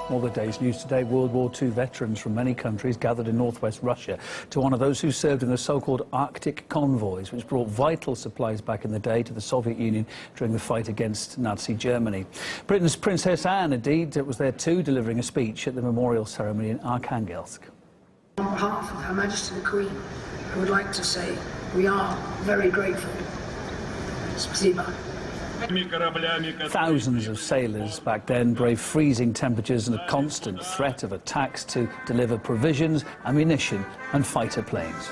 All the day's news today, World War II veterans from many countries gathered in northwest Russia to honour those who served in the so-called Arctic convoys, which brought vital supplies back in the day to the Soviet Union during the fight against Nazi Germany. Britain's Princess Anne, indeed, was there too, delivering a speech at the memorial ceremony in Arkhangelsk. On behalf of Her Majesty the Queen, I would like to say we are very grateful. Спасибо. Thousands of sailors back then braved freezing temperatures and a constant threat of attacks to deliver provisions, ammunition and fighter planes.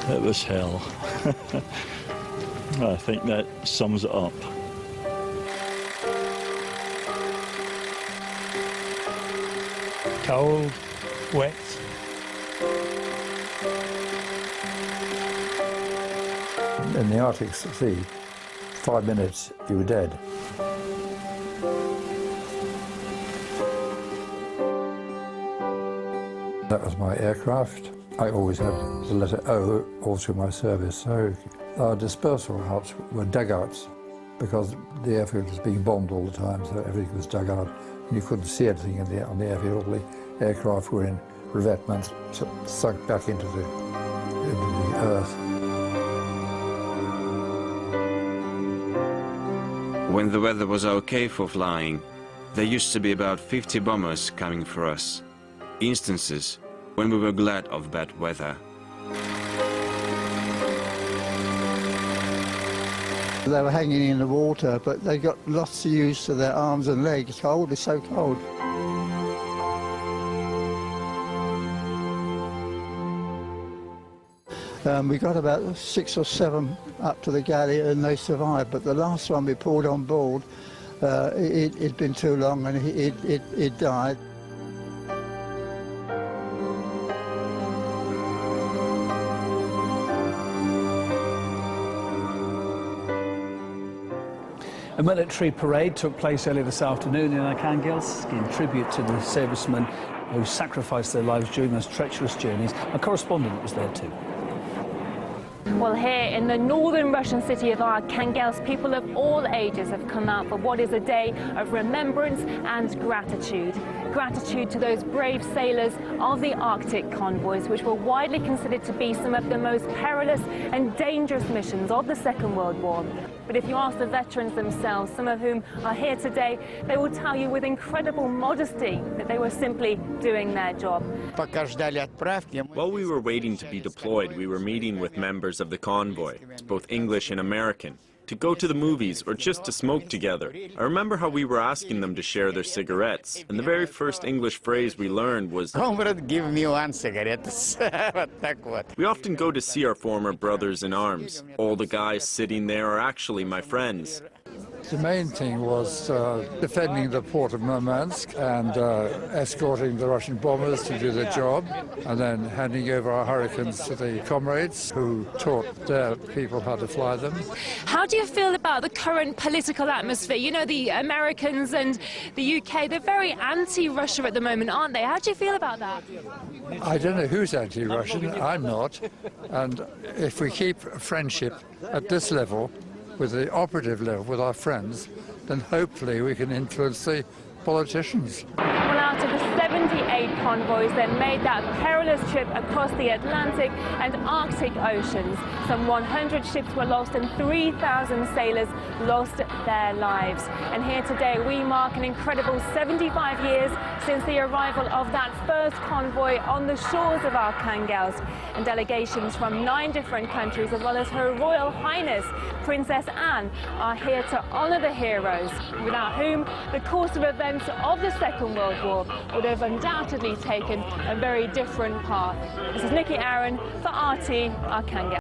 It was hell. I think that sums it up. Cold, wet. In the Arctic Sea, 5 minutes, you were dead. That was my aircraft. I always had the letter O all through my service, so our dispersal routes were dugouts because the airfield was being bombed all the time, so everything was dug out. And you couldn't see anything on the airfield. All the aircraft were in revetments, sunk back into the earth. When the weather was okay for flying, there used to be about 50 bombers coming for us. Instances when we were glad of bad weather. They were hanging in the water, but they got lots of use to their arms and legs. Cold, it's so cold. We got about 6 or 7 up to the galley and they survived, but the last one we pulled on board, it'd been too long and it died. A military parade took place earlier this afternoon in Arkhangelsk in tribute to the servicemen who sacrificed their lives during those treacherous journeys. A correspondent was there too. Well, here in the northern Russian city of Arkhangelsk, people of all ages have come out for what is a day of remembrance and gratitude. Gratitude to those brave sailors of the Arctic convoys, which were widely considered to be some of the most perilous and dangerous missions of the Second World War. But if you ask the veterans themselves, some of whom are here today, they will tell you with incredible modesty that they were simply doing their job. While we were waiting to be deployed, we were meeting with members of the convoy, both English and American, to go to the movies or just to smoke together. I remember how we were asking them to share their cigarettes, and the very first English phrase we learned was, "Comrade, give me one cigarette." We often go to see our former brothers in arms. All the guys sitting there are actually my friends. The main thing was defending the port of Murmansk and escorting the Russian bombers to do their job, and then handing over our Hurricanes to the comrades who taught their people how to fly them. How do you feel about the current political atmosphere? You know, the Americans and the UK, they're very anti-Russia at the moment, aren't they? How do you feel about that? I don't know who's anti-Russian, I'm not, and if we keep friendship at this level, with the operative level, with our friends, then hopefully we can influence the politicians. Well, out of the 78 convoys that made that perilous trip across the Atlantic and Arctic Oceans, some 100 ships were lost and 3,000 sailors lost their lives. And here today we mark an incredible 75 years since the arrival of that first convoy on the shores of Arkhangelsk. And delegations from 9 different countries, as well as Her Royal Highness Princess Anne, are here to honour the heroes, without whom the course of events of the Second World War would have undoubtedly taken a very different path. This is Nikki Aaron for RT Arkhangelsk.